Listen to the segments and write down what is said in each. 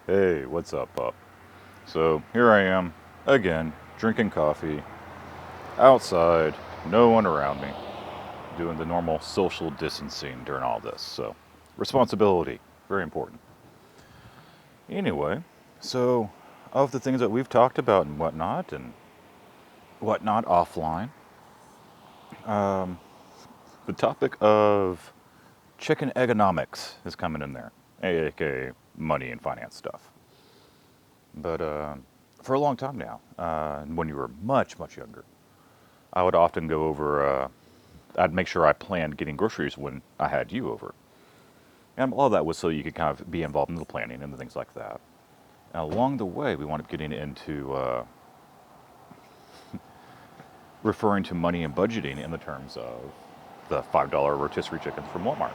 Hey, what's up, pup? So here I am, again, drinking coffee, outside, no one around me, doing the normal social distancing during all this. So, responsibility, very important. Anyway, so of the things that we've talked about and whatnot offline, the topic of chicken egonomics is coming in there, aka money and finance stuff. But for a long time now, when you were much, much younger, I would often go over, I'd make sure I planned getting groceries when I had you over. And all of that was so you could kind of be involved in the planning and the things like that. And along the way, we wound up getting into referring to money and budgeting in the terms of the $5 rotisserie chickens from Walmart.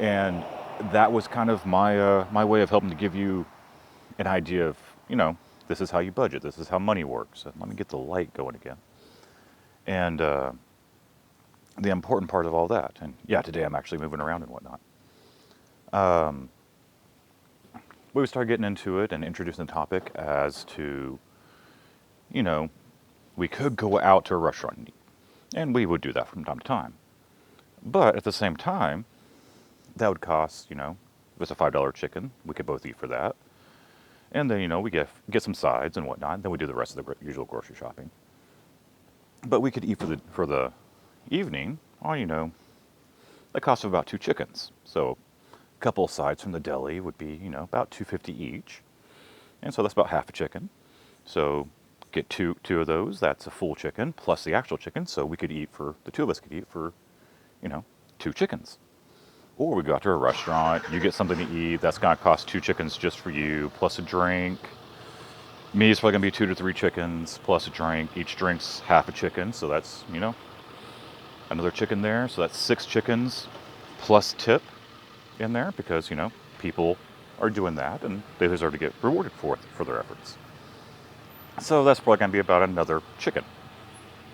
And that was kind of my way of helping to give you an idea of, this is how you budget, this is how money works. And let me get the light going again. And the important part of all that. And yeah, today I'm actually moving around and whatnot. We started getting into it and introducing the topic as to, you know, we could go out to a restaurant and eat. And we would do that from time to time. But at the same time, that would cost, if it's a $5 chicken, we could both eat for that. And then, we get some sides and whatnot. Then we do the rest of the usual grocery shopping. But we could eat for the evening on, the cost of about 2 chickens. So a couple of sides from the deli would be, about $2.50 each. And so that's about half a chicken. So get two of those, that's a full chicken plus the actual chicken. So we could eat for, the two of us could eat for, you know, 2 chickens. Or we go out to a restaurant, you get something to eat, that's gonna cost 2 chickens just for you, plus a drink. Me is probably gonna be 2 to 3 chickens plus a drink. Each drink's half a chicken, so that's, another chicken there. So that's 6 chickens plus tip in there because, people are doing that and they deserve to get rewarded for their efforts. So that's probably going to be about another chicken.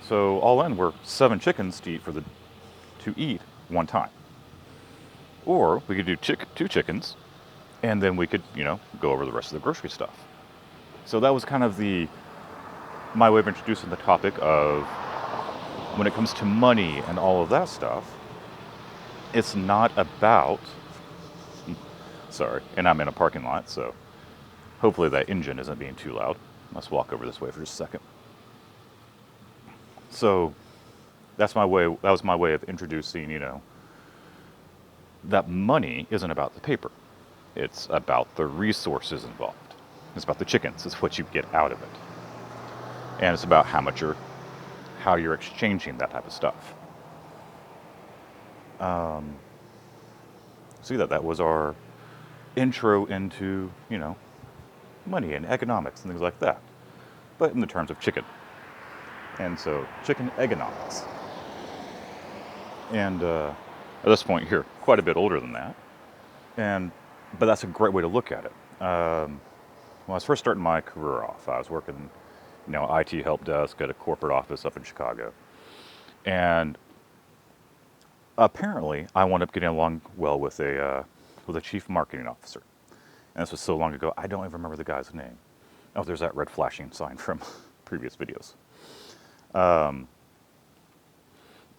So all in, we're 7 chickens to eat one time. Or we could do 2 chickens, and then we could go over the rest of the grocery stuff. So that was kind of my way of introducing the topic of when it comes to money and all of that stuff. It's not about. Sorry, and I'm in a parking lot, so hopefully that engine isn't being too loud. Let's walk over this way for just a second. So that's my way. That was my way of introducing, that money isn't about the paper. It's about the resources involved. It's about the chickens. It's what you get out of it, and it's about how you're exchanging that type of stuff. See that was our intro into money and economics and things like that, but in the terms of chicken. And so chicken egonomics. And at this point here, quite a bit older than that. But that's a great way to look at it. When I was first starting my career off, I was working, IT help desk at a corporate office up in Chicago. And apparently, I wound up getting along well with a chief marketing officer. And this was so long ago, I don't even remember the guy's name. Oh, there's that red flashing sign from previous videos.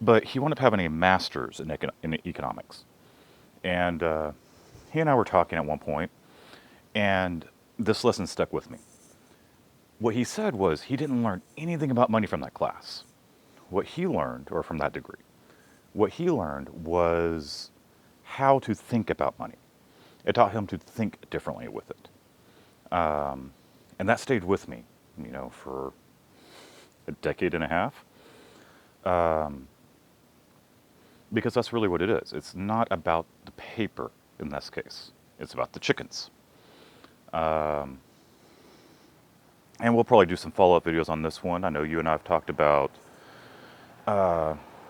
But he wound up having a master's in economics. And he and I were talking at one point, and this lesson stuck with me. What he said was he didn't learn anything about money from that class. What he learned, or from that degree, what he learned was how to think about money. It taught him to think differently with it. And that stayed with me, for a decade and a half. Because that's really what it is. It's not about the paper in this case. It's about the chickens. And we'll probably do some follow-up videos on this one. I know you and I have talked about,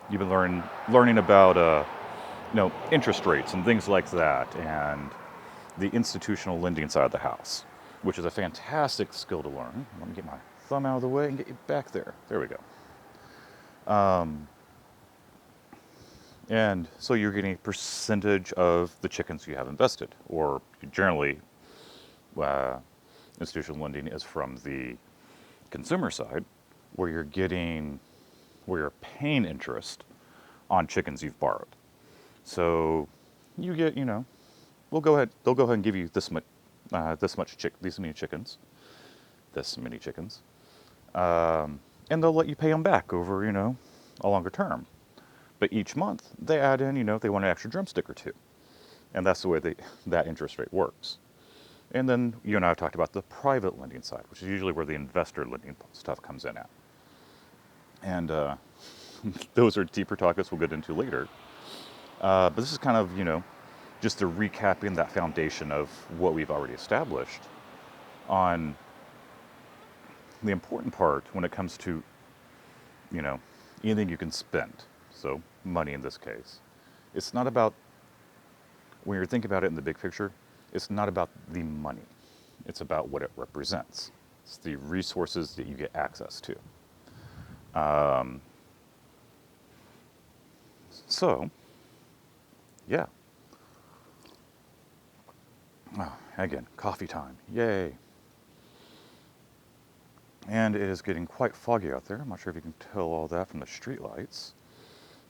you've been learning about, interest rates and things like that, and the institutional lending side of the house, which is a fantastic skill to learn. Let me get my thumb out of the way and get you back there. There we go. And so you're getting a percentage of the chickens you have invested, or generally Uh, institutional lending is from the consumer side, where where you're paying interest on chickens you've borrowed. So you get, they'll go ahead and give you these many chickens, and they'll let you pay them back over, a longer term. But each month they add in, they want an extra drumstick or two, and that's the way that interest rate works. And then you and I have talked about the private lending side, which is usually where the investor lending stuff comes in at. And those are deeper topics we'll get into later. But this is kind of, just a recapping that foundation of what we've already established on the important part when it comes to, you know, anything you can spend. So money in this case. It's not about, when you're thinking about it in the big picture, it's not about the money. It's about what it represents. It's the resources that you get access to. So, yeah. Oh, again, coffee time. Yay. And it is getting quite foggy out there. I'm not sure if you can tell all that from the street lights.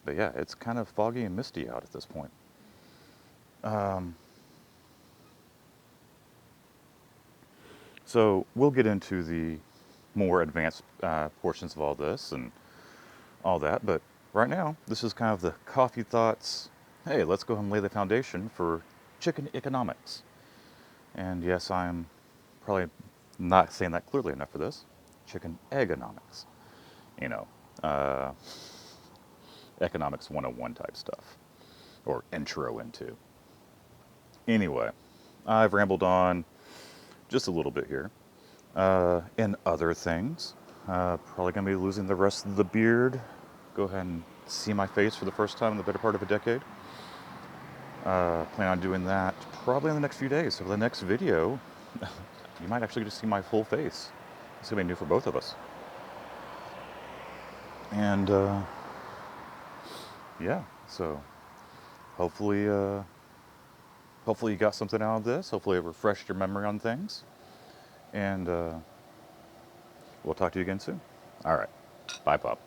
But yeah, it's kind of foggy and misty out at this point. So we'll get into the more advanced portions of all this and all that. But right now, this is kind of the coffee thoughts. Hey, let's go ahead and lay the foundation for chicken economics. And yes, I'm probably not saying that clearly enough for this. Chicken eggonomics. You know, economics 101 type stuff. Or intro into. Anyway, I've rambled on just a little bit here. And other things. Probably going to be losing the rest of the beard. Go ahead and see my face for the first time in the better part of a decade. Plan on doing that probably in the next few days. So the next video, you might actually get to see my full face. It's going to be new for both of us. And yeah, so hopefully you got something out of this. Hopefully it refreshed your memory on things. And we'll talk to you again soon. All right. Bye, Pop.